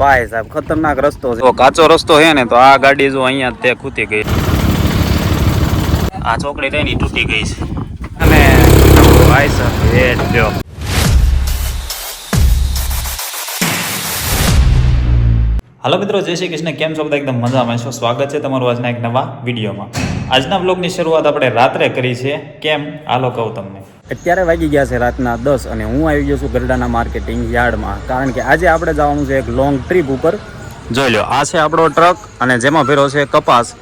ભાઈ સાહેબ ખતરનાક રસ્તો છે, કાચો રસ્તો છે ને, તો આ ગાડી જો અહીંયા તે ખૂતી ગઈ, આ ચોકડી રહી તૂટી ગઈ છે અને ભાઈ સાહેબ એ જો હાલો મિત્રો, જય શ્રી કૃષ્ણ. કેમ છો બધા? એકદમ મજામાં છો. સ્વાગત છે તમારું આજના એક નવા વિડીયોમાં. આજના બ્લોગની શરૂઆત આપણે રાત્રે કરી છે. કેમ હાલો કહું તમને. અત્યારે વાગી ગયા છે રાતના 10 અને હું આવી ગયો છું ગરડાના માર્કેટિંગ યાર્ડમાં, કારણ કે આજે આપણે જવાનું છે એક લોંગ ટ્રીપ ઉપર. જોઈ લો, આ છે આપણો ટ્રક અને જેમાં ભર્યો છે કપાસ,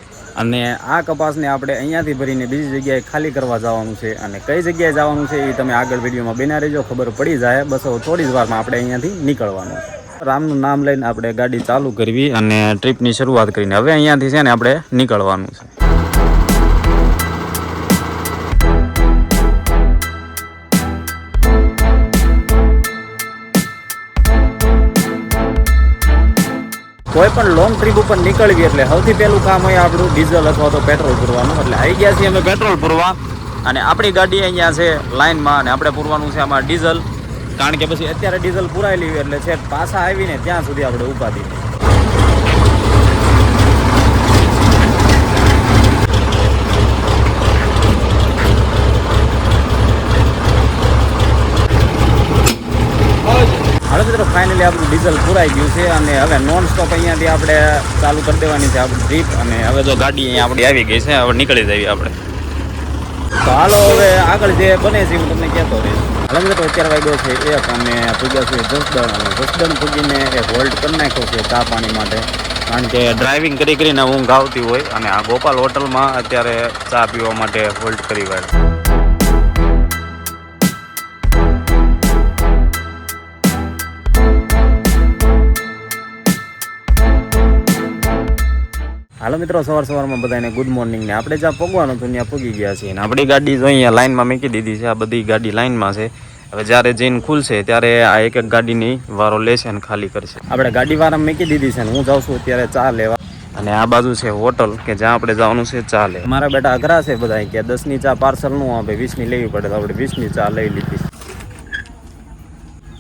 અને આ કપાસને આપણે અહીંયાથી ભરીને બીજી જગ્યાએ ખાલી કરવા જવાનું છે. અને કઈ જગ્યાએ જવાનું છે એ તમે આગળ વિડીયોમાં બન્યા રહેજો, ખબર પડી જાય. બસ થોડી જ વારમાં આપણે અહીંયાથી નીકળવાનું છે. રામનું નામ લઈને આપણે ગાડી ચાલુ કરવી અને ટ્રીપની શરૂઆત કરીને હવે અહીંયાથી છે ને આપણે નીકળવાનું છે. કોઈ પણ લોંગ ટ્રીપ ઉપર નીકળવી એટલે સૌથી પહેલું કામ હોય આપણું ડીઝલ અથવા તો પેટ્રોલ પૂરવાનું. એટલે આવી ગયા છીએ અમે પેટ્રોલ પૂરવા, અને આપણી ગાડી અહીંયા છે લાઇનમાં અને આપણે પૂરવાનું છે આમાં ડીઝલ, કારણ કે પછી અત્યારે ડીઝલ પુરાઈ લેવી એટલે છે પાછા આવીને ત્યાં સુધી આપણે ઉપાધી. હવે મિત્રો ફાઇનલી આપણું ડીઝલ પુરાઈ ગયું છે અને હવે નોન સ્ટોપ અહીંયાથી આપણે ચાલુ કરી દેવાની છે આપણી ટ્રીપ. અને હવે જો ગાડી અહીંયા આપણી આવી ગઈ છે, હવે નીકળી જઈએ આપણે. તો હાલો હવે આગળ જે બને છે હું તમને કહેતો રહીશ. હાલો મિત્રો, અત્યારે વાગ્યો છે 1 અને પૂગ્યા છે જસદણ, અને જસદણ પૂગીને એક હોલ્ડ કરી નાખ્યો છે ચા પાણી માટે, કારણ કે ડ્રાઇવિંગ કરીને ઊંઘ આવતી હોય અને આ ગોપાલ હોટલમાં અત્યારે ચા પીવા માટે હોલ્ડ કરી હોય. હાલો મિત્રો, સવારમાં બધાને ગુડ મોર્નિંગ. ને આપણે જ્યાં પગવાનું હતું ત્યાં પગી ગયા છીએ. ને આપણી ગાડી જો અહીંયા લાઇનમાં મૂકી દીધી છે. આ બધી ગાડી લાઇનમાં છે. હવે જ્યારે જઈને ખુલશે ત્યારે આ એક એક ગાડીની વારો લેશે અને ખાલી કરશે. આપણે ગાડી વાળા મૂકી દીધી છે ને હું જાઉં છું અત્યારે ચા લેવા. અને આ બાજુ છે હોટલ કે જ્યાં આપણે જવાનું છે ચા લેવા. મારા બેટા અઘરા છે બધા કે 10ની ચા પાર્સલ નું આવે, 20ની લેવી પડે, તો આપણે 20ની ચા લઈ લીધી.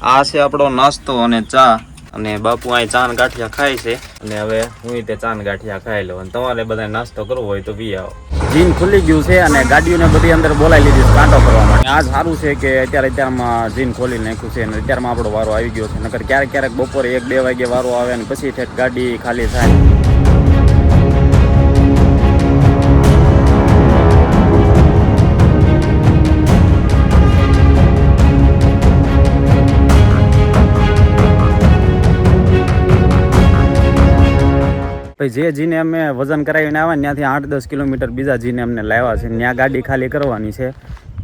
આ છે આપણો નાસ્તો અને ચા, અને બાપુ અહીં ચાન ગાંઠિયા ખાય છે અને હવે હું તે ચાન ગાંઠિયા ખાઈ લઉં. અને તમારે બધા નાસ્તો કરવો હોય તો બી આવો. જીન ખુલી ગયું છે અને ગાડીઓને બધી અંદર બોલાવી લીધી છે કાંટો કરવા માટે. આ સારું છે કે અત્યારમાં જીન ખોલી નાખ્યું છે અને અત્યારમાં આપણો વારો આવી ગયો છે. નકર ક્યારેક બપોરે 1-2 વાગે વારો આવે અને પછી ઠેઠ ગાડી ખાલી થાય. જે જીને અમે વજન કરાવીને આવ્યા ત્યાંથી 8-10 કિલોમીટર બીજા જીને અમને લાવ્યા છે. ત્યાં ગાડી ખાલી કરવાની છે,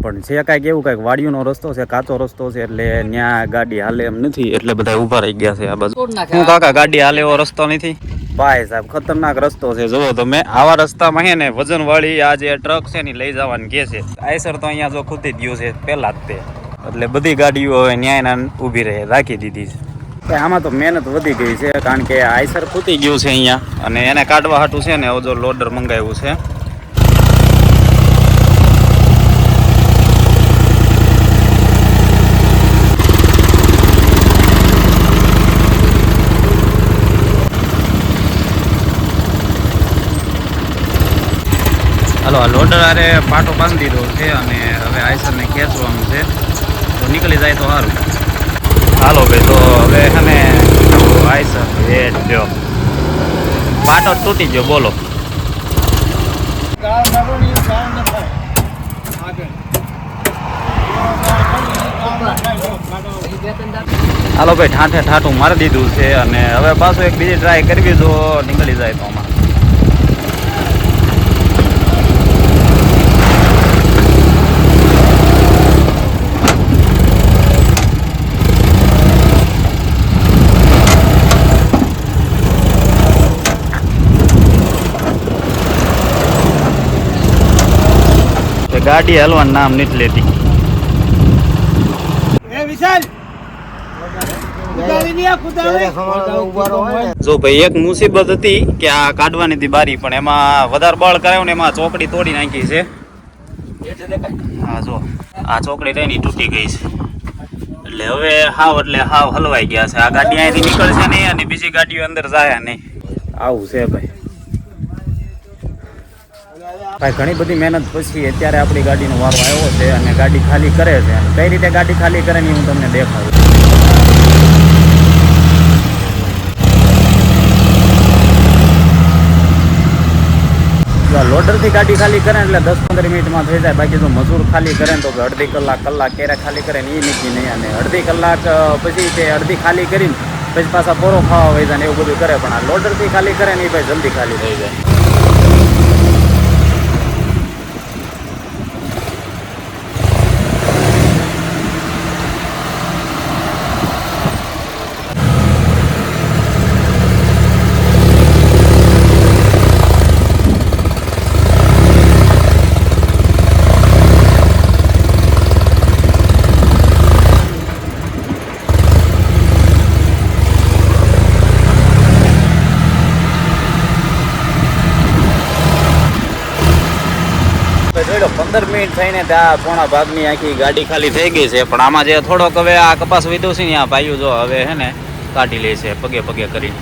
પણ છે કાંઈક એવું કાંઈક વાડીઓનો રસ્તો છે, કાચો રસ્તો છે, એટલે ત્યાં ગાડી હાલે એમ નથી, એટલે બધા ઊભા રહી ગયા છે આ બાજુ. શું કાકા, ગાડી હાલે એવો રસ્તો નથી? ભાઈ સાહેબ ખતરનાક રસ્તો છે. જુઓ તમે, આવા રસ્તામાં છે ને વજન વાળી આ જે ટ્રક છે ને લઈ જવાની કે છે. આઈસર તો અહીંયા જો ખૂતી જ ગયું છે પહેલા જ તે, એટલે બધી ગાડીઓ હવે ન્યાયના ઊભી રહે રાખી દીધી છે. આમાં તો મહેનત વધી ગઈ છે, કારણ કે આઈસર ખૂતી ગયું છે અહીંયા, અને એને કાઢવા હાટું છે ને જો લોડર મંગાવ્યું છે. હાલો, આ લોડર આરે પાટો બાંધી દીધો છે અને હવે આઈસરને ખેંચવાનું છે, તો નીકળી જાય તો સારું. હાલો ભાઈ, તો હવે છે ને આઈસર એ જો પાટો તૂટી ગયો, બોલો. હાલો ભાઈ, ઠાઠું મારી દીધું છે અને હવે પાછું એક બીજી ટ્રાય કરવી જો નીકળી જાય તો આમાં. ગાડી હલવાનું નામ નથી લેતી. જો ભાઈ, એક મુસીબત હતી કે આ કાઢવાની હતી બારી, પણ એમાં વધારે બળ કરાયું ને એમાં ચોકડી તોડી નાખી છે. હા જો, આ ચોકડી રહી તૂટી ગઈ છે, એટલે હવે હાવ હલવાઈ ગયા છે. આ ગાડી અહીંથી નીકળશે નહીં અને બીજી ગાડીઓ અંદર જાય નહીં. આવું છે ભાઈ. ભાઈ ઘણી બધી મહેનત પછી અત્યારે આપણી ગાડીનો વારો આવ્યો છે અને ગાડી ખાલી કરે છે. અને કઈ રીતે ગાડી ખાલી કરે ને હું તમને દેખાડું. લોડરથી ગાડી ખાલી કરે એટલે 10-15 મિનિટમાં થઈ જાય. બાકી જો મજૂર ખાલી કરે ને તો અડધી કલાક ક્યારે ખાલી કરે ને એ નક્કી નહીં. અને અડધી કલાક પછી તે અડધી ખાલી કરીને પછી પાછા પોરો ખાવા હોય જાય ને એવું બધું કરે. પણ આ લોડરથી ખાલી કરે ને એ ભાઈ જલ્દી ખાલી થઈ જાય. જોડો 15 મિનિટ થઈને ત્યાં પોણા ભાગની આખી ગાડી ખાલી થઈ ગઈ છે. પણ આમાં જે થોડોક હવે આ કપાસ વીધો છે ને આ ભાઈઓ જો હવે હે ને કાઢી લે છે પગે પગે કરી.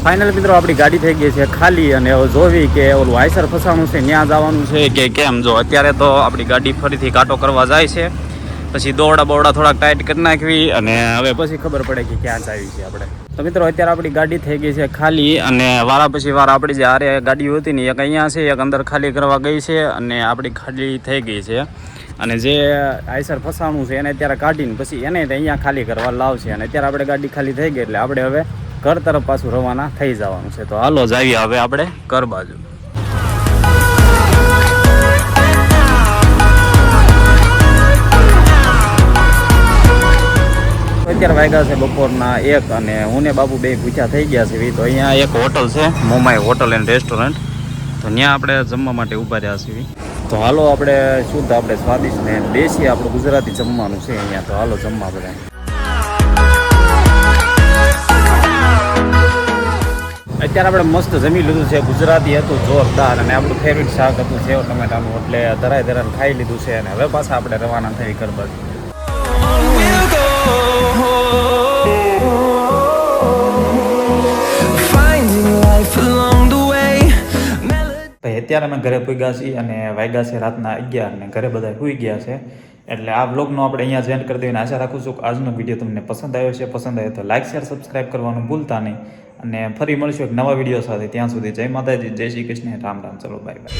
ફાઇનલ મિત્રો આપણી ગાડી થઈ ગઈ છે ખાલી. અને હવે જોવી કે ઓલું આઈસર ફસાણું છે ત્યાં જવાનું છે કે કેમ. જો અત્યારે તો આપણી ગાડી ફરીથી કાંટો કરવા જાય છે. પછી દોરડા બોરડા થોડાક ટાઈટ કરી નાખવી અને હવે પછી ખબર પડે કે ક્યાં જાવી છે આપણે. તો મિત્રો અત્યારે આપણી ગાડી થઈ ગઈ છે ખાલી. અને વારા પછી વાર આપણી જે આરે ગાડીઓ હતી ને એક અહીંયા છે, એક અંદર ખાલી કરવા ગઈ છે અને આપણી ખાલી થઈ ગઈ છે. અને જે આઈસર ફસાણું છે એને અત્યારે કાઢીને પછી એને અહીંયા ખાલી કરવા લાવશે. અને અત્યારે આપણે ગાડી ખાલી થઈ ગઈ એટલે આપણે હવે ઘર તરફ પાછું રવાના થઈ જવાનું છે. તો હાલો જાવીએ હવે આપણે ઘર બાજુ. અત્યારે વાગ્યા છે બપોરના 1 અને હું ને બાબુ બે ભૂખ્યા થઈ ગયા છે. તો અહીંયા એક હોટલ છે, મોમાઈ હોટલ એન્ડ રેસ્ટોરન્ટ. તો ત્યાં આપણે જમવા માટે ઊભા રહ્યા છીએ. તો હાલો આપણે શુદ્ધ આપણે સ્વાદિષ્ટ ને દેશી આપણું ગુજરાતી જમવાનું છે અહીંયા. તો હાલો જમવા બધા. અત્યારે આપણે મસ્ત જમી લીધું છે. ગુજરાતી હતું જોરદાર અને આપણું ફેવરિટ શાક હતું સેવ ટમેટાનું. એટલે ધરાય ખાઈ લીધું છે અને હવે પાછા આપણે રવાના થઈ ઘર બાજુ. ભાઈ અત્યારે અમે ઘરે પૂગ્યા છીએ અને વાગ્યા છે રાતના 11 ને ઘરે બધા સૂઈ ગયા છે. એટલે આ બ્લોગનો આપણે અહીંયા જ એન્ડ કરી દઈએ. આશા રાખું છું કે આજનો વિડીયો તમને પસંદ આવ્યો છે. પસંદ આવ્યો તો લાઇક શેર સબસ્ક્રાઈબ કરવાનું ભૂલતા નહીં. અને ફરી મળશું એક નવા વિડીયો સાથે. ત્યાં સુધી જય માતાજી, જય શ્રી કૃષ્ણ, રામ રામ. ચલો બાય બાય.